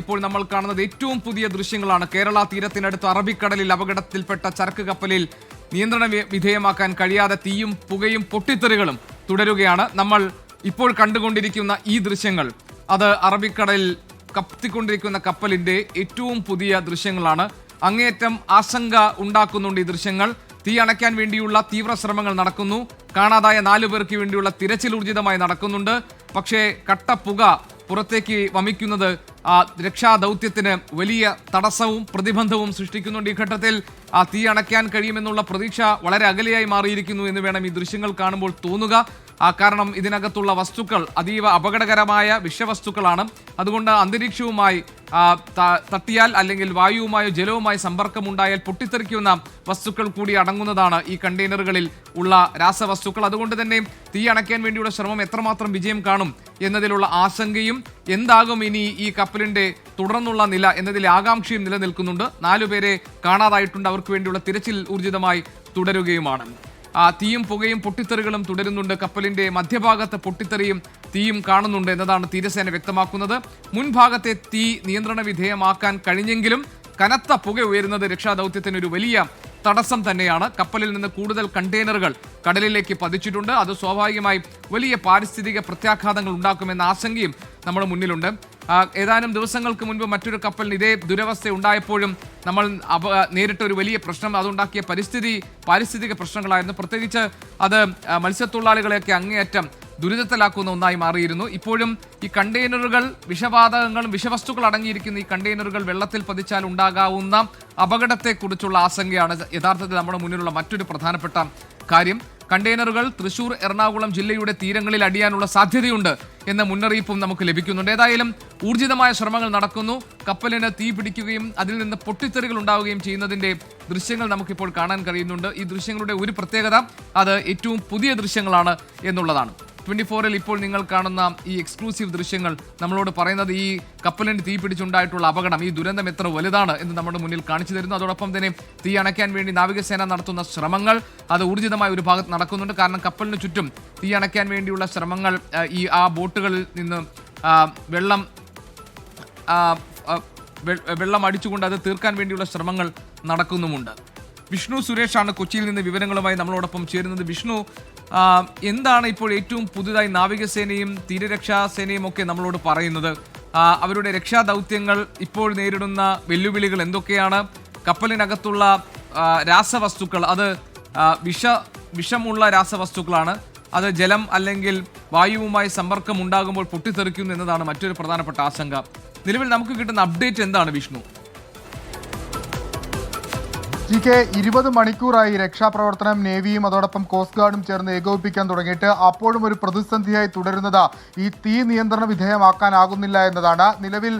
ഇപ്പോൾ നമ്മൾ കാണുന്നത് ഏറ്റവും പുതിയ ദൃശ്യങ്ങളാണ്. കേരള തീരത്തിനടുത്ത് അറബിക്കടലിൽ അപകടത്തിൽപ്പെട്ട ചരക്ക് കപ്പലിൽ നിയന്ത്രണ വിധേയമാക്കാൻ കഴിയാതെ തീയും പുകയും പൊട്ടിത്തെറികളും തുടരുകയാണ്. നമ്മൾ ഇപ്പോൾ കണ്ടുകൊണ്ടിരിക്കുന്ന ഈ ദൃശ്യങ്ങൾ അത് അറബിക്കടലിൽ കത്തിക്കൊണ്ടിരിക്കുന്ന കപ്പലിന്റെ ഏറ്റവും പുതിയ ദൃശ്യങ്ങളാണ്. അങ്ങേയറ്റം ആശങ്ക ഉണ്ടാക്കുന്നുണ്ട് ഈ ദൃശ്യങ്ങൾ. തീ അണയ്ക്കാൻ വേണ്ടിയുള്ള തീവ്ര ശ്രമങ്ങൾ നടക്കുന്നു. കാണാതായ 4 പേർക്ക് വേണ്ടിയുള്ള തിരച്ചിൽ ഊർജിതമായി നടക്കുന്നുണ്ട്. പക്ഷേ കട്ടപ്പുക പുറത്തേക്ക് വമിക്കുന്നത് രക്ഷാദൗത്യത്തിന് വലിയ തടസ്സവും പ്രതിബന്ധവും സൃഷ്ടിക്കുന്നുണ്ട്. ഈ ഘട്ടത്തിൽ തീ അണയ്ക്കാൻ കഴിയുമെന്നുള്ള പ്രതീക്ഷ വളരെ അകലെയായി മാറിയിരിക്കുന്നു എന്ന് വേണം ഈ ദൃശ്യങ്ങൾ കാണുമ്പോൾ തോന്നുക. കാരണം ഇതിനകത്തുള്ള വസ്തുക്കൾ അതീവ അപകടകരമായ വിഷവസ്തുക്കളാണ്. അതുകൊണ്ട് അന്തരീക്ഷവുമായി തട്ടിയാൽ അല്ലെങ്കിൽ വായുവുമായോ ജലവുമായി സമ്പർക്കമുണ്ടായാൽ പൊട്ടിത്തെറിക്കുന്ന വസ്തുക്കൾ കൂടി അടങ്ങുന്നതാണ് ഈ കണ്ടെയ്നറുകളിൽ ഉള്ള രാസവസ്തുക്കൾ. അതുകൊണ്ട് തന്നെ തീ അണയ്ക്കാൻ വേണ്ടിയുള്ള ശ്രമം എത്രമാത്രം വിജയം കാണും എന്നതിലുള്ള ആശങ്കയും എന്താകും ഇനി ഈ കപ്പലിന്റെ തുടർന്നുള്ള നില എന്നതിലെ ആകാംക്ഷയും നിലനിൽക്കുന്നുണ്ട്. 4 പേരെ കാണാതായിട്ടുണ്ട്. അവർക്ക് വേണ്ടിയുള്ള തിരച്ചിൽ ഊർജിതമായി തുടരുകയുമാണ്. തീയും പുകയും പൊട്ടിത്തെറികളും തുടരുന്നുണ്ട്. കപ്പലിന്റെ മധ്യഭാഗത്ത് പൊട്ടിത്തെറിയും തീയും കാണുന്നുണ്ട് എന്നതാണ് തീരസേന വ്യക്തമാക്കുന്നത്. മുൻഭാഗത്തെ തീ നിയന്ത്രണ വിധേയമാക്കാൻ കഴിഞ്ഞെങ്കിലും കനത്ത പുക ഉയരുന്നത് രക്ഷാദൗത്യത്തിന് ഒരു വലിയ തടസ്സം തന്നെയാണ്. കപ്പലിൽ നിന്ന് കൂടുതൽ കണ്ടെയ്നറുകൾ കടലിലേക്ക് പതിച്ചിട്ടുണ്ട്. അത് സ്വാഭാവികമായി വലിയ പാരിസ്ഥിതിക പ്രത്യാഘാതങ്ങൾ ഉണ്ടാക്കുമെന്ന ആശങ്കയും നമ്മുടെ മുന്നിലുണ്ട്. ഏതാനും ദിവസങ്ങൾക്ക് മുൻപ് മറ്റൊരു കപ്പലിന് ഇതേ ദുരവസ്ഥ ഉണ്ടായപ്പോഴും നമ്മൾ നേരിട്ട ഒരു വലിയ പ്രശ്നം അതുണ്ടാക്കിയ പാരിസ്ഥിതിക പ്രശ്നങ്ങളായിരുന്നു. പ്രത്യേകിച്ച് അത് മത്സ്യത്തൊഴിലാളികളെയൊക്കെ അങ്ങേയറ്റം ദുരിതത്തിലാക്കുന്ന ഒന്നായി മാറിയിരുന്നു. ഇപ്പോഴും ഈ കണ്ടെയ്നറുകൾ വിഷവാതകങ്ങളും വിഷവസ്തുക്കൾ അടങ്ങിയിരിക്കുന്ന ഈ കണ്ടെയ്നറുകൾ വെള്ളത്തിൽ പതിച്ചാൽ ഉണ്ടാകാവുന്ന അപകടത്തെക്കുറിച്ചുള്ള ആശങ്കയാണ് യഥാർത്ഥത്തിൽ നമ്മുടെ മുന്നിലുള്ള മറ്റൊരു പ്രധാനപ്പെട്ട കാര്യം. കണ്ടെയ്നറുകൾ തൃശൂർ എറണാകുളം ജില്ലയുടെ തീരങ്ങളിൽ അടിയാനുള്ള സാധ്യതയുണ്ട് എന്ന മുന്നറിയിപ്പും നമുക്ക് ലഭിക്കുന്നുണ്ട്. ഏതായാലും ഊർജിതമായ ശ്രമങ്ങൾ നടക്കുന്നു. കപ്പലിന് തീ പിടിക്കുകയും അതിൽ നിന്ന് പൊട്ടിത്തെറികൾ ഉണ്ടാവുകയും ചെയ്യുന്നതിന്റെ ദൃശ്യങ്ങൾ നമുക്കിപ്പോൾ കാണാൻ കഴിയുന്നുണ്ട്. ഈ ദൃശ്യങ്ങളുടെ ഒരു പ്രത്യേകത അത് ഏറ്റവും പുതിയ ദൃശ്യങ്ങളാണ് എന്നുള്ളതാണ്. 24-ൽ ഇപ്പോൾ നിങ്ങൾ കാണുന്ന ഈ എക്സ്ക്ലൂസീവ് ദൃശ്യങ്ങൾ നമ്മളോട് പറയുന്നത് ഈ കപ്പലിന് തീ പിടിച്ചുണ്ടായിട്ടുള്ള അപകടം, ഈ ദുരന്തം എത്ര വലുതാണ് എന്ന് നമ്മുടെ മുന്നിൽ കാണിച്ചു തരുന്നു. അതോടൊപ്പം തന്നെ തീ അണയ്ക്കാൻ വേണ്ടി നാവികസേന നടത്തുന്ന ശ്രമങ്ങൾ അത് ഊർജിതമായ ഒരു ഭാഗത്ത് നടക്കുന്നുണ്ട്. കാരണം കപ്പലിന് ചുറ്റും തീ അണയ്ക്കാൻ വേണ്ടിയുള്ള ശ്രമങ്ങൾ ആ ബോട്ടുകളിൽ നിന്ന് വെള്ളം അടിച്ചുകൊണ്ട് അത് തീർക്കാൻ വേണ്ടിയുള്ള ശ്രമങ്ങൾ നടക്കുന്നുമുണ്ട്. വിഷ്ണു സുരേഷാണ് കൊച്ചിയിൽ നിന്ന് വിവരങ്ങളുമായി നമ്മളോടൊപ്പം ചേരുന്നത്. വിഷ്ണു, എന്താണ് ഇപ്പോൾ ഏറ്റവും പുതുതായി നാവികസേനയും തീരരക്ഷാസേനയും ഒക്കെ നമ്മളോട് പറയുന്നത്? അവരുടെ രക്ഷാദൗത്യങ്ങൾ ഇപ്പോൾ നേരിടുന്ന വെല്ലുവിളികൾ എന്തൊക്കെയാണ്? കപ്പലിനകത്തുള്ള രാസവസ്തുക്കൾ അത് വിഷമുള്ള രാസവസ്തുക്കളാണ്. അത് ജലം അല്ലെങ്കിൽ വായുവുമായി സമ്പർക്കം ഉണ്ടാകുമ്പോൾ പൊട്ടിത്തെറിക്കുന്നു എന്നതാണ് മറ്റൊരു പ്രധാനപ്പെട്ട ആശങ്ക. നിലവിൽ നമുക്ക് കിട്ടുന്ന അപ്ഡേറ്റ് എന്താണ് വിഷ്ണു? 20 മണിക്കൂറായി രക്ഷാപ്രവർത്തനം നേവിയും അതോടൊപ്പം കോസ്റ്റ് ഗാർഡും ചേർന്ന് ഏകോപിപ്പിക്കാൻ തുടങ്ങിയിട്ട് അപ്പോഴും ഒരു പ്രതിസന്ധിയായി തുടരുന്നത് ഈ തീ നിയന്ത്രണ വിധേയമാക്കാനാകുന്നില്ല എന്നതാണ്. നിലവിൽ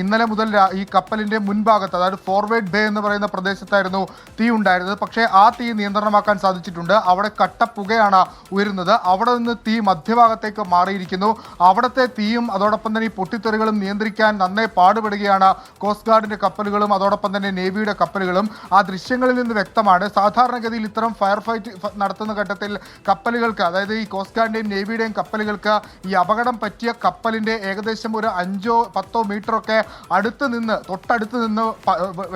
ഇന്നലെ മുതൽ ഈ കപ്പലിന്റെ മുൻഭാഗത്ത്, അതായത് ഫോർവേഡ് ബേ എന്ന് പറയുന്ന പ്രദേശത്തായിരുന്നു തീ ഉണ്ടായിരുന്നത്. പക്ഷേ ആ തീ നിയന്ത്രണമാക്കാൻ സാധിച്ചിട്ടുണ്ട്. അവിടെ കട്ടപ്പുകയാണ് ഉയരുന്നത്. അവിടെ നിന്ന് തീ മധ്യഭാഗത്തേക്ക് മാറിയിരിക്കുന്നു. അവിടുത്തെ തീയും അതോടൊപ്പം തന്നെ ഈ പൊട്ടിത്തെറികളും നിയന്ത്രിക്കാൻ നന്നേ പാടുപെടുകയാണ് കോസ്റ്റ് ഗാർഡിന്റെ കപ്പലുകളും അതോടൊപ്പം തന്നെ നേവിയുടെ കപ്പലുകളും. ആ ദൃശ്യങ്ങളിൽ നിന്ന് വ്യക്തമാണ്. സാധാരണഗതിയിൽ ഇത്തരം ഫയർ ഫൈറ്റ് നടത്തുന്ന ഘട്ടത്തിൽ കപ്പലുകൾക്ക്, അതായത് ഈ കോസ്റ്റ് ഗാർഡിന്റെയും നേവിയുടെയും കപ്പലുകൾക്ക് ഈ അപകടം പറ്റിയ കപ്പലിന്റെ ഏകദേശം ഒരു 5-10 മീറ്ററൊക്കെ തൊട്ടടുത്ത് നിന്ന്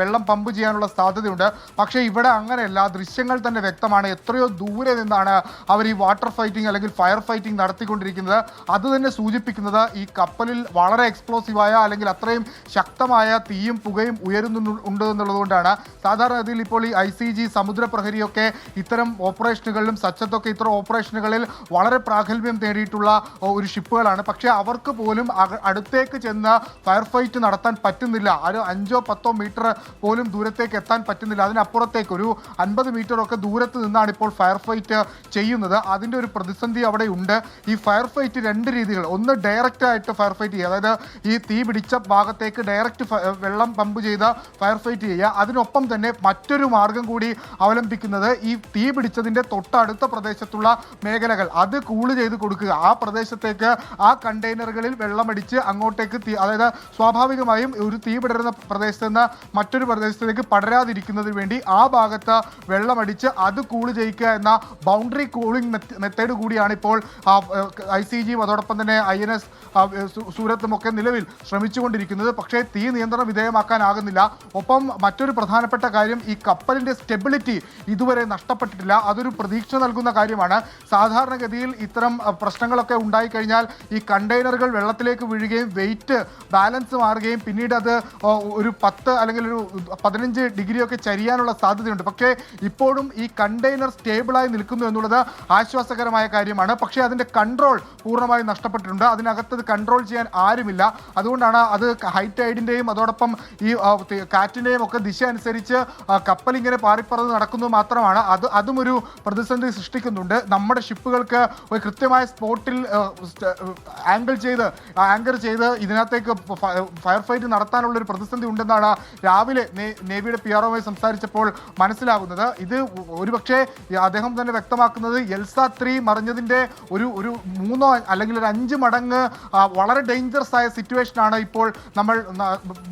വെള്ളം പമ്പ് ചെയ്യാനുള്ള സാധ്യതയുണ്ട്. പക്ഷേ ഇവിടെ അങ്ങനെയല്ല. ദൃശ്യങ്ങൾ തന്നെ വ്യക്തമാണ്. എത്രയോ ദൂരെ നിന്നാണ് അവർ ഈ വാട്ടർ ഫൈറ്റിംഗ് അല്ലെങ്കിൽ ഫയർ ഫൈറ്റിംഗ് നടത്തിക്കൊണ്ടിരിക്കുന്നത്. അത് തന്നെ സൂചിപ്പിക്കുന്നത് ഈ കപ്പലിൽ വളരെ എക്സ്പ്ലോസീവായ അല്ലെങ്കിൽ അത്രയും ശക്തമായ തീയും പുകയും ഉയരുന്നുണ്ട് എന്നുള്ളതുകൊണ്ടാണ്. സാധാരണഗതിയിൽ ഇപ്പോൾ ഈ ICG സമുദ്രപ്രഹരിയൊക്കെ ഇത്തരം ഓപ്പറേഷനുകളിലും സച്ചത്തൊക്കെ ഇത്തരം ഓപ്പറേഷനുകളിൽ വളരെ പ്രാഗൽഭ്യം നേടിയിട്ടുള്ള ഒരു ഷിപ്പുകളാണ്. പക്ഷേ അവർക്ക് പോലും അടുത്തേക്ക് ചെന്ന് ഫയർ ഫൈറ്റ് നടത്താൻ പറ്റുന്നില്ല. ഒരു 5-10 മീറ്റർ പോലും ദൂരത്തേക്ക് എത്താൻ പറ്റുന്നില്ല. അതിനപ്പുറത്തേക്ക് ഒരു 50 മീറ്ററൊക്കെ ദൂരത്ത് നിന്നാണ് ഇപ്പോൾ ഫയർ ഫൈറ്റ് ചെയ്യുന്നത്. അതിൻ്റെ ഒരു പ്രതിസന്ധി അവിടെ ഉണ്ട്. ഈ ഫയർ ഫൈറ്റ് 2 രീതികൾ. ഒന്ന് ഡയറക്റ്റ് ആയിട്ട് ഫയർ ഫൈറ്റ് ചെയ്യുക, അതായത് ഈ തീ പിടിച്ച ഭാഗത്തേക്ക് ഡയറക്റ്റ് വെള്ളം പമ്പ് ചെയ്ത് ഫയർ ഫൈറ്റ് ചെയ്യുക. അതിനൊപ്പം തന്നെ മറ്റൊരു മറ്റൊരു മാർഗം കൂടി അവലംബിക്കുന്നത് ഈ തീ പിടിച്ചതിൻ്റെ തൊട്ടടുത്ത പ്രദേശത്തുള്ള മേഖലകൾ അത് കൂള് ചെയ്ത് കൊടുക്കുക. ആ പ്രദേശത്തേക്ക് ആ കണ്ടെയ്നറുകളിൽ വെള്ളമടിച്ച് അങ്ങോട്ടേക്ക് അതായത് സ്വാഭാവികമായും ഒരു തീ പടരുന്ന പ്രദേശത്ത് നിന്ന് മറ്റൊരു പ്രദേശത്തേക്ക് പടരാതിരിക്കുന്നതിന് വേണ്ടി ആ ഭാഗത്ത് വെള്ളമടിച്ച് അത് കൂള് ചെയ്യിക്കുക എന്ന ബൗണ്ടറി കൂളിംഗ് മെത്തേഡ് കൂടിയാണ് ഇപ്പോൾ ICGയും അതോടൊപ്പം തന്നെ INS സൂരത്തും ഒക്കെ നിലവിൽ ശ്രമിച്ചുകൊണ്ടിരിക്കുന്നത്. പക്ഷേ തീ നിയന്ത്രണ വിധേയമാക്കാനാകുന്നില്ല. ഒപ്പം മറ്റൊരു പ്രധാനപ്പെട്ട കാര്യം, ഈ കപ്പലിൻ്റെ സ്റ്റെബിലിറ്റി ഇതുവരെ നഷ്ടപ്പെട്ടിട്ടില്ല. അതൊരു പ്രതീക്ഷ നൽകുന്ന കാര്യമാണ്. സാധാരണഗതിയിൽ ഇത്തരം പ്രശ്നങ്ങളൊക്കെ ഉണ്ടായിക്കഴിഞ്ഞാൽ ഈ കണ്ടെയ്നറുകൾ വെള്ളത്തിലേക്ക് വീഴുകയും വെയിറ്റ് ബാലൻസ് മാറുകയും പിന്നീട് അത് ഒരു 10 അല്ലെങ്കിൽ ഒരു 15 ഡിഗ്രിയൊക്കെ ചരിയാനുള്ള സാധ്യതയുണ്ട്. പക്ഷേ ഇപ്പോഴും ഈ കണ്ടെയ്നർ സ്റ്റേബിളായി നിൽക്കുന്നു എന്നുള്ളത് ആശ്വാസകരമായ കാര്യമാണ്. പക്ഷേ അതിൻ്റെ കൺട്രോൾ പൂർണ്ണമായി നഷ്ടപ്പെട്ടിട്ടുണ്ട്. അതിനകത്ത് കൺട്രോൾ ചെയ്യാൻ ആരുമില്ല. അതുകൊണ്ടാണ് അത് ഹൈ ടൈഡിൻ്റെയും അതോടൊപ്പം ഈ കാറ്റിൻ്റെയും ഒക്കെ ദിശ അനുസരിച്ച് കപ്പലിങ്ങനെ പാറിപ്പറന്ന് നടക്കുന്നത് മാത്രമാണ്. അതും ഒരു പ്രതിസന്ധി സൃഷ്ടിക്കുന്നുണ്ട്. നമ്മുടെ ഷിപ്പുകൾക്ക് ഒരു കൃത്യമായ സ്പോട്ടിൽ ആങ്കർ ചെയ്ത് ഇതിനകത്തേക്ക് ഫയർ ഫൈറ്റ് നടത്താനുള്ള ഒരു പ്രതിസന്ധി ഉണ്ടെന്നാണ് രാവിലെ നേവിയുടെ PROയുമായി സംസാരിച്ചപ്പോൾ മനസ്സിലാകുന്നത്. ഇത് ഒരുപക്ഷെ അദ്ദേഹം തന്നെ വ്യക്തമാക്കുന്നത് ELSA-3 മറിഞ്ഞതിൻ്റെ ഒരു 3 അല്ലെങ്കിൽ ഒരു 5 മടങ്ങ് വളരെ ഡേഞ്ചറസ് ആയ സിറ്റുവേഷനാണ് ഇപ്പോൾ നമ്മൾ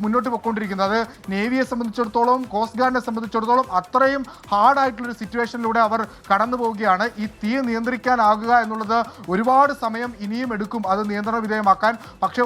മുന്നോട്ട് പോയിക്കൊണ്ടിരിക്കുന്നത്. അത് നേവിയെ സംബന്ധിച്ചിടത്തോളം കോസ്റ്റ് ഗാർഡിനെ സംബന്ധിച്ചിടത്തോളം അത്രയും ഹാർഡായിട്ടുള്ളൊരു സിറ്റുവേഷനിലൂടെ അവർ കടന്നു പോവുകയാണ്. ഈ തീ നിയന്ത്രിക്കാനാകുക എന്നുള്ളത് ഒരുപാട് സമയം ഇനിയും എടുക്കും അത് നിയന്ത്രണ വിധേയമാക്കാൻ. പക്ഷേ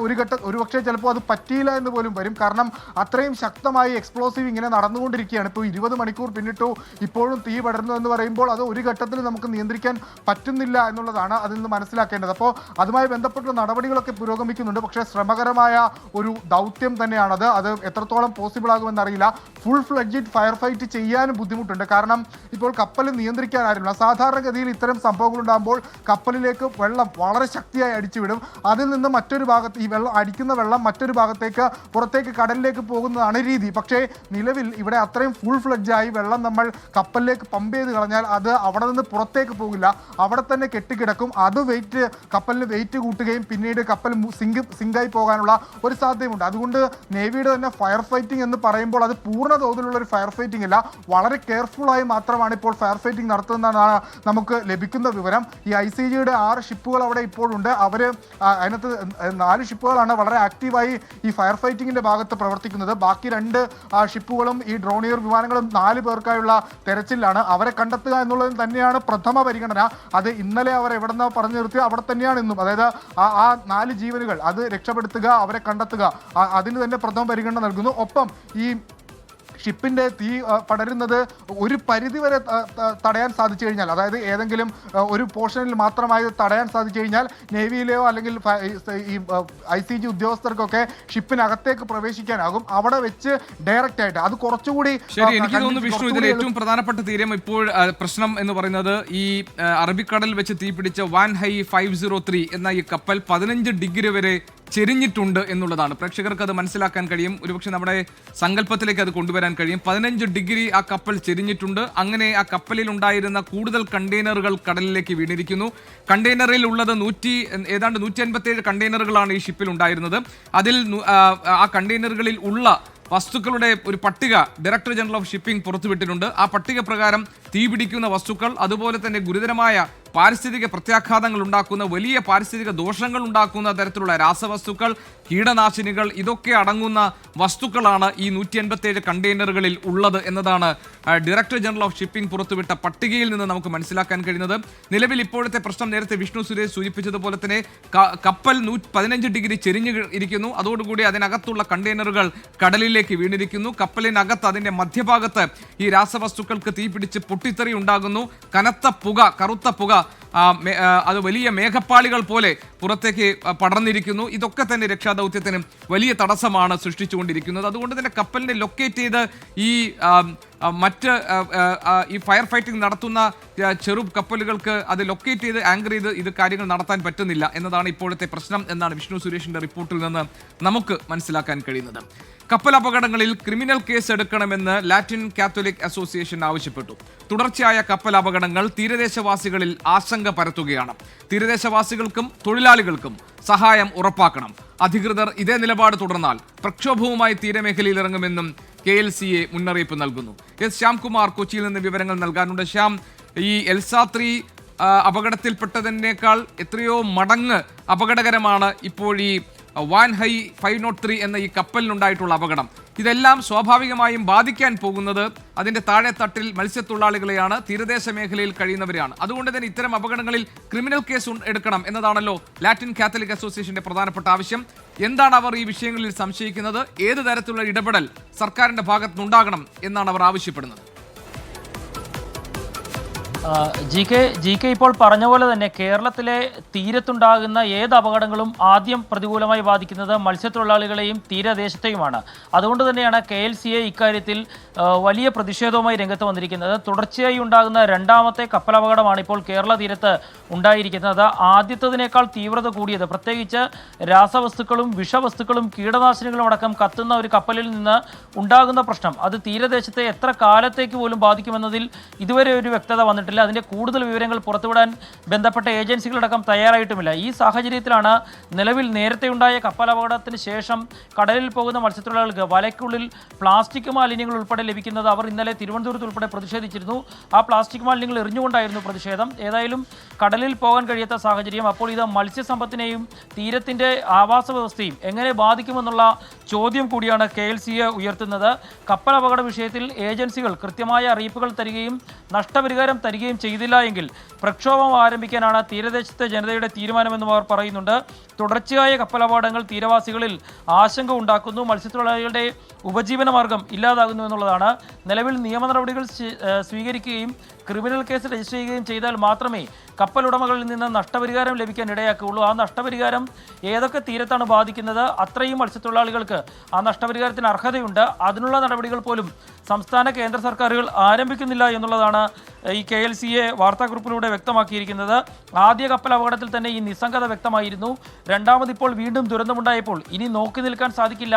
ഒരുപക്ഷെ ചിലപ്പോൾ അത് പറ്റിയില്ല എന്ന് പോലും വരും. കാരണം അത്രയും ശക്തമായി എക്സ്പ്ലോസീവ് ഇങ്ങനെ നടന്നുകൊണ്ടിരിക്കുകയാണ്. ഇപ്പോൾ 20 മണിക്കൂർ പിന്നിട്ടു ഇപ്പോഴും തീ പടരുന്നു എന്ന് പറയുമ്പോൾ അത് ഒരു ഘട്ടത്തിൽ നമുക്ക് നിയന്ത്രിക്കാൻ പറ്റുന്നില്ല എന്നുള്ളതാണ് അതിൽ നിന്ന് മനസ്സിലാക്കേണ്ടത്. അപ്പോൾ അതുമായി ബന്ധപ്പെട്ട നടപടികളൊക്കെ പുരോഗമിക്കുന്നുണ്ട്. പക്ഷേ ശ്രമകരമായ ഒരു ദൗത്യം തന്നെയാണത്. അത് എത്രത്തോളം പോസിബിൾ ആകുമെന്നറിയില്ല. ഫുൾ ഫ്ലെഡ്ജഡ് ഫയർ ഫൈറ്റ് ചെയ്യാനും ബുദ്ധിമുട്ടുണ്ട്. കാരണം ഇപ്പോൾ കപ്പൽ നിയന്ത്രിക്കാൻ ആരുമില്ല. സാധാരണഗതിയിൽ ഇത്തരം സംഭവങ്ങൾ ഉണ്ടാകുമ്പോൾ കപ്പലിലേക്ക് വെള്ളം വളരെ ശക്തിയായി അടിച്ചുവിടും. അതിൽ നിന്ന് മറ്റൊരു ഭാഗത്ത് ഈ അടിക്കുന്ന വെള്ളം മറ്റൊരു ഭാഗത്തേക്ക് പുറത്തേക്ക് കടലിലേക്ക് പോകുന്നതാണ് രീതി. പക്ഷേ നിലവിൽ ഇവിടെ അത്രയും ഫുൾ ഫ്ലെഡ്ജായി വെള്ളം നമ്മൾ കപ്പലിലേക്ക് പമ്പ് ചെയ്ത് കളഞ്ഞാൽ അത് അവിടെ നിന്ന് പുറത്തേക്ക് പോകില്ല, അവിടെ തന്നെ കെട്ടിക്കിടക്കും. അത് കപ്പലിന് വെയിറ്റ് കൂട്ടുകയും പിന്നീട് കപ്പൽ സിങ്കായി പോകാനുള്ള ഒരു സാധ്യതയുണ്ട്. അതുകൊണ്ട് നേവിയുടെ തന്നെ ഫയർ ഫൈറ്റിംഗ് എന്ന് പറയുമ്പോൾ അത് പൂർണ്ണ തോതിലുള്ള ഒരു ഫയർ ഫൈറ്റിംഗ് അല്ല, വളരെ കെയർഫുള്ളായി മാത്രമാണ് ഇപ്പോൾ ഫയർ ഫൈറ്റിംഗ് നടത്തുന്നതെന്നാണ് നമുക്ക് ലഭിക്കുന്ന വിവരം. ഈ ICGയുടെ 6 ഷിപ്പുകൾ അവിടെ ഇപ്പോഴുണ്ട്. അതിനകത്ത് 4 ഷിപ്പുകളാണ് വളരെ ആക്റ്റീവായി ഈ ഫയർ ഫൈറ്റിങ്ങിൻ്റെ ഭാഗത്ത് പ്രവർത്തിക്കുന്നത്. ബാക്കി 2 ഷിപ്പുകളും ഈ ഡ്രോണിയർ വിമാനങ്ങളും 4 പേർക്കായുള്ള തെരച്ചിലാണ്. അവരെ കണ്ടെത്തുക എന്നുള്ളത് തന്നെയാണ് പ്രഥമ പരിഗണന. അത് ഇന്നലെ അവർ എവിടെ നിന്ന് പറഞ്ഞു നിർത്തിയോ അവിടെ തന്നെയാണ് ഇന്നും. അതായത് ആ 4 ജീവനുകൾ അത് രക്ഷപ്പെടുത്തുക, അവരെ കണ്ടെത്തുക, അതിന് തന്നെ പ്രഥമ പരിഗണന നൽകുന്നു. ഒപ്പം ഈ ഷിപ്പിൻ്റെ തീ പടരുന്നത് ഒരു പരിധിവരെ തടയാൻ സാധിച്ചു കഴിഞ്ഞാൽ, അതായത് ഏതെങ്കിലും ഒരു പോർഷനിൽ മാത്രമായി തടയാൻ സാധിച്ചു കഴിഞ്ഞാൽ നേവിയിലെയോ അല്ലെങ്കിൽ ഈ ICG ഉദ്യോഗസ്ഥർക്കൊക്കെ ഷിപ്പിനകത്തേക്ക് പ്രവേശിക്കാനാകും. അവിടെ വെച്ച് ഡയറക്റ്റ് ആയിട്ട് അത് കുറച്ചുകൂടി ശരി. എനിക്ക് തോന്നുന്നു വിഷ്ണു, ഇതിൽ ഏറ്റവും പ്രധാനപ്പെട്ട തീരം ഇപ്പോൾ പ്രശ്നം എന്ന് പറയുന്നത് ഈ അറബിക്കടൽ വെച്ച് തീപിടിച്ച വാൻഹൈ 503 എന്ന ഈ കപ്പൽ 15 ഡിഗ്രി വരെ ചെരിഞ്ഞിട്ടുണ്ട് എന്നുള്ളതാണ്. പ്രേക്ഷകർക്ക് അത് മനസ്സിലാക്കാൻ കഴിയും. ഒരുപക്ഷെ നമ്മുടെ സങ്കല്പത്തിലേക്ക് അത് കൊണ്ടുവരാൻ കഴിയും. 15 ഡിഗ്രി ആ കപ്പൽ ചെരിഞ്ഞിട്ടുണ്ട്. അങ്ങനെ ആ കപ്പലിൽ ഉണ്ടായിരുന്ന കൂടുതൽ കണ്ടെയ്നറുകൾ കടലിലേക്ക് വീണിരിക്കുന്നു. കണ്ടെയ്നറിൽ ഉള്ളത് ഏതാണ്ട് 157 കണ്ടെയ്നറുകളാണ് ഈ ഷിപ്പിൽ ഉണ്ടായിരുന്നത്. അതിൽ ആ കണ്ടെയ്നറുകളിൽ ഉള്ള വസ്തുക്കളുടെ ഒരു പട്ടിക ഡയറക്ടർ ജനറൽ ഓഫ് ഷിപ്പിംഗ് പുറത്തുവിട്ടിട്ടുണ്ട്. ആ പട്ടിക പ്രകാരം തീപിടിക്കുന്ന വസ്തുക്കൾ, അതുപോലെ തന്നെ ഗുരുതരമായ പാരിസ്ഥിതിക പ്രത്യാഘാതങ്ങൾ ഉണ്ടാക്കുന്ന, വലിയ പാരിസ്ഥിതിക ദോഷങ്ങൾ ഉണ്ടാക്കുന്ന തരത്തിലുള്ള രാസവസ്തുക്കൾ, കീടനാശിനികൾ, ഇതൊക്കെ അടങ്ങുന്ന വസ്തുക്കളാണ് ഈ 187 കണ്ടെയ്നറുകളിൽ ഉള്ളത് എന്നതാണ് ഡയറക്ടർ ജനറൽ ഓഫ് ഷിപ്പിംഗ് പുറത്തുവിട്ട പട്ടികയിൽ നിന്ന് നമുക്ക് മനസ്സിലാക്കാൻ കഴിയുന്നത്. നിലവിൽ ഇപ്പോഴത്തെ പ്രശ്നം നേരത്തെ വിഷ്ണു സുരേഷ് സൂചിപ്പിച്ചതുപോലെ തന്നെ കപ്പൽ 15 ഡിഗ്രി ചെരിഞ്ഞു ഇരിക്കുന്നു. അതോടുകൂടി അതിനകത്തുള്ള കണ്ടെയ്നറുകൾ കടലിലേക്ക് വീണിരിക്കുന്നു. കപ്പലിനകത്ത് അതിന്റെ മധ്യഭാഗത്ത് ഈ രാസവസ്തുക്കൾക്ക് തീപിടിച്ച് പൊട്ടിത്തെറി ഉണ്ടാകുന്നു. കനത്ത പുക, കറുത്ത പുക, അത് വലിയ മേഘപ്പാളികൾ പോലെ പുറത്തേക്ക് പടർന്നിരിക്കുന്നു. ഇതൊക്കെ തന്നെ രക്ഷാദൗത്യത്തിന് വലിയ തടസ്സമാണ് സൃഷ്ടിച്ചുകൊണ്ടിരിക്കുന്നത്. അതുകൊണ്ട് തന്നെ കപ്പലിനെ ലൊക്കേറ്റ് ചെയ്ത് ഈ ഫയർ ഫൈറ്റിംഗ് നടത്തുന്ന ചെറു കപ്പലുകൾക്ക് അത് ലൊക്കേറ്റ് ചെയ്ത് ആങ്കർ ചെയ്ത് ഇത് കാര്യങ്ങൾ നടത്താൻ പറ്റുന്നില്ല എന്നതാണ് ഇപ്പോഴത്തെ പ്രശ്നം എന്നാണ് വിഷ്ണു സുരേഷിന്റെ റിപ്പോർട്ടിൽ നിന്ന് നമുക്ക് മനസ്സിലാക്കാൻ കഴിയുന്നത്. കപ്പൽ അപകടങ്ങളിൽ ക്രിമിനൽ കേസ് എടുക്കണമെന്ന് ലാറ്റിൻ കാത്തോലിക് അസോസിയേഷൻ ആവശ്യപ്പെട്ടു. തുടർച്ചയായ കപ്പൽ അപകടങ്ങൾ തീരദേശവാസികളിൽ ആശങ്ക പരത്തുകയാണ്. തീരദേശവാസികൾക്കും തൊഴിലാളികൾക്കും സഹായം ഉറപ്പാക്കണം. അധികൃതർ ഇതേ നിലപാട് തുടർന്നാൽ പ്രക്ഷോഭവുമായി തീരമേഖലയിൽ ഇറങ്ങുമെന്നും KLCA മുന്നറിയിപ്പ് നൽകുന്നു. ശ്യാംകുമാർ കൊച്ചിയിൽ നിന്ന് വിവരങ്ങൾ നൽകാനുണ്ട്. ശ്യാം, ഈ എൽസ-3 അപകടത്തിൽപ്പെട്ടതിനേക്കാൾ എത്രയോ മടങ്ങ് അപകടകരമാണ് ഇപ്പോൾ ഈ വാൻഹൈ 503 എന്ന ഈ കപ്പലിനുണ്ടായിട്ടുള്ള അപകടം. ഇതെല്ലാം സ്വാഭാവികമായും ബാധിക്കാൻ പോകുന്നത് അതിന്റെ താഴെത്തട്ടിൽ മത്സ്യത്തൊഴിലാളികളെയാണ്, തീരദേശ മേഖലയിൽ കഴിയുന്നവരെയാണ്. അതുകൊണ്ട് തന്നെ ഇത്തരം അപകടങ്ങളിൽ ക്രിമിനൽ കേസ് എടുക്കണം എന്നതാണല്ലോ ലാറ്റിൻ കാത്തലിക് അസോസിയേഷന്റെ പ്രധാനപ്പെട്ട ആവശ്യം. എന്താണ് അവർ ഈ വിഷയങ്ങളിൽ സംശയിക്കുന്നത്? ഏത് തരത്തിലുള്ള ഇടപെടൽ സർക്കാരിന്റെ ഭാഗത്തുനിന്നുണ്ടാകണം എന്നാണ് അവർ ആവശ്യപ്പെടുന്നത്? ജി കെ ഇപ്പോൾ പറഞ്ഞ പോലെ തന്നെ കേരളത്തിലെ തീരത്തുണ്ടാകുന്ന ഏത് അപകടങ്ങളും ആദ്യം പ്രതികൂലമായി ബാധിക്കുന്നത് മത്സ്യത്തൊഴിലാളികളെയും തീരദേശത്തെയുമാണ്. അതുകൊണ്ട് തന്നെയാണ് KLCA ഇക്കാര്യത്തിൽ വലിയ പ്രതിഷേധവുമായി രംഗത്ത് വന്നിരിക്കുന്നത്. തുടർച്ചയായി ഉണ്ടാകുന്ന രണ്ടാമത്തെ കപ്പലപകടമാണ് ഇപ്പോൾ കേരള തീരത്ത് ഉണ്ടായിരിക്കുന്നത്. ആദ്യത്തതിനേക്കാൾ തീവ്രത കൂടിയത്, പ്രത്യേകിച്ച് രാസവസ്തുക്കളും വിഷവസ്തുക്കളും കീടനാശിനികളും അടക്കം കത്തുന്ന ഒരു കപ്പലിൽ നിന്ന് ഉണ്ടാകുന്ന പ്രശ്നം അത് തീരദേശത്തെ എത്ര കാലത്തേക്ക് പോലും ബാധിക്കുമെന്നതിൽ ഇതുവരെ ഒരു വ്യക്തത വന്നിട്ടില്ല. അതിൻ്റെ കൂടുതൽ വിവരങ്ങൾ പുറത്തുവിടാൻ ബന്ധപ്പെട്ട ഏജൻസികളടക്കം തയ്യാറായിട്ടുമില്ല. ഈ സാഹചര്യത്തിലാണ് നിലവിൽ നേരത്തെ ഉണ്ടായ കപ്പലപകടത്തിന് ശേഷം കടലിൽ പോകുന്ന മത്സ്യത്തൊഴിലാളികൾക്ക് വലയ്ക്കുള്ളിൽ പ്ലാസ്റ്റിക് മാലിന്യങ്ങൾ ഉൾപ്പെടെ ലഭിക്കുന്നത് അവർ ഇന്നലെ തിരുവനന്തപുരത്ത് ഉൾപ്പെടെ പ്രതിഷേധിച്ചിരുന്നു. ആ പ്ലാസ്റ്റിക് മാലിന്യങ്ങൾ എറിഞ്ഞുകൊണ്ടായിരുന്നു പ്രതിഷേധം. ഏതായാലും കടലിൽ പോകാൻ കഴിയാത്ത സാഹചര്യം. അപ്പോൾ ഇത് മത്സ്യസമ്പത്തിനെയും തീരത്തിൻ്റെ ആവാസ വ്യവസ്ഥയും എങ്ങനെ ബാധിക്കുമെന്നുള്ള ചോദ്യം കൂടിയാണ് KLCA ഉയർത്തുന്നത്. കപ്പലപകട വിഷയത്തിൽ ഏജൻസികൾ കൃത്യമായ അറിയിപ്പുകൾ തരികയും നഷ്ടപരിഹാരം തരികയും ചെയ്തില്ല എങ്കിൽ പ്രക്ഷോഭം ആരംഭിക്കാനാണ് തീരദേശത്തെ ജനതയുടെ തീരുമാനമെന്നും അവർ പറയുന്നുണ്ട്. തുടർച്ചയായ കപ്പലപകടങ്ങൾ തീരവാസികളിൽ ആശങ്ക ഉണ്ടാക്കുന്നു, മത്സ്യത്തൊഴിലാളികളുടെ ഉപജീവന മാർഗം ഇല്ലാതാകുന്നു എന്നുള്ളതാണ്. നിലവിൽ നിയമ നടപടികൾ സ്വീകരിക്കുകയും ക്രിമിനൽ കേസ് രജിസ്റ്റർ ചെയ്യുകയും ചെയ്താൽ മാത്രമേ കപ്പലുടമകളിൽ നിന്ന് നഷ്ടപരിഹാരം ലഭിക്കാൻ ഇടയാക്കുകയുള്ളൂ. ആ നഷ്ടപരിഹാരം ഏതൊക്കെ തീരത്താണ് ബാധിക്കുന്നത് അത്രയും മത്സ്യത്തൊഴിലാളികൾക്ക് ആ നഷ്ടപരിഹാരത്തിന് അർഹതയുണ്ട്. അതിനുള്ള നടപടികൾ പോലും സംസ്ഥാന കേന്ദ്ര സർക്കാരുകൾ ആരംഭിക്കുന്നില്ല എന്നുള്ളതാണ് ഈ KLCA വാർത്താക്കുറിപ്പിലൂടെ വ്യക്തമാക്കിയിരിക്കുന്നത്. ആദ്യ കപ്പൽ അപകടത്തിൽ തന്നെ ഈ നിസ്സംഗത വ്യക്തമായിരുന്നു. രണ്ടാമതിപ്പോൾ വീണ്ടും ദുരന്തമുണ്ടായപ്പോൾ ഇനി നോക്കി നിൽക്കാൻ സാധിക്കില്ല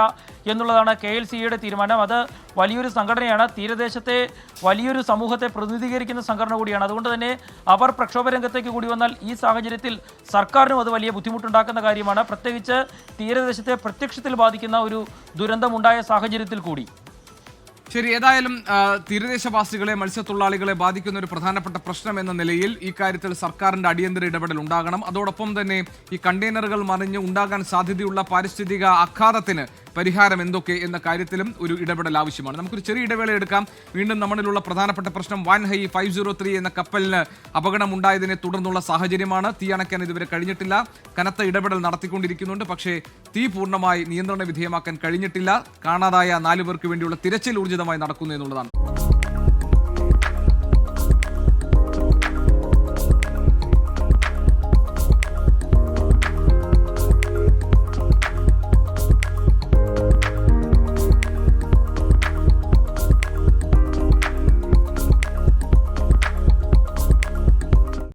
എന്നുള്ളതാണ് KLCAയുടെ തീരുമാനം. അത് വലിയൊരു സംഘടനയാണ്, തീരദേശത്തെ വലിയൊരു സമൂഹത്തെ പ്രതിനിധീകരിക്കുന്ന സംഘടന കൂടിയാണ്. അതുകൊണ്ട് തന്നെ അവർ പ്രക്ഷോഭ രംഗത്തേക്ക് കൂടി വന്നാൽ ഈ സാഹചര്യത്തിൽ സർക്കാരിനും അത് വലിയ ബുദ്ധിമുട്ടുണ്ടാക്കുന്ന കാര്യമാണ്, പ്രത്യേകിച്ച് തീരദേശത്തെ പ്രത്യക്ഷത്തിൽ ബാധിക്കുന്ന ഒരു ദുരന്തമുണ്ടായ സാഹചര്യത്തിൽ കൂടി. ശരി, ഏതായാലും തീരദേശവാസികളെ, മത്സ്യത്തൊഴിലാളികളെ ബാധിക്കുന്ന ഒരു പ്രധാനപ്പെട്ട പ്രശ്നം എന്ന നിലയിൽ ഈ കാര്യത്തിൽ സർക്കാരിന്റെ അടിയന്തര ഇടപെടൽ ഉണ്ടാകണം. അതോടൊപ്പം തന്നെ ഈ കണ്ടെയ്നറുകൾ മറിഞ്ഞ് ഉണ്ടാകാൻ സാധ്യതയുള്ള പാരിസ്ഥിതിക ആഘാതത്തിന് പരിഹാരം എന്തൊക്കെ എന്ന കാര്യത്തിലും ഒരു ഇടപെടൽ ആവശ്യമാണ്. നമുക്കൊരു ചെറിയ ഇടവേള എടുക്കാം. വീണ്ടും നമ്മളിലുള്ള പ്രധാനപ്പെട്ട പ്രശ്നം വാൻഹൈ 503 എന്ന കപ്പലിന് അപകടമുണ്ടായതിനെ തുടർന്നുള്ള സാഹചര്യമാണ്. തീ അണയ്ക്കാൻ ഇതുവരെ കഴിഞ്ഞിട്ടില്ല. കനത്ത ഇടപെടൽ നടത്തിക്കൊണ്ടിരിക്കുന്നുണ്ട്. പക്ഷേ തീ പൂർണ്ണമായി നിയന്ത്രണ വിധേയമാക്കാൻ കഴിഞ്ഞിട്ടില്ല. കാണാതായ 4 പേർക്ക് വേണ്ടിയുള്ള തിരച്ചിൽ ഊർജിതമായി നടക്കുന്നു എന്നുള്ളതാണ്.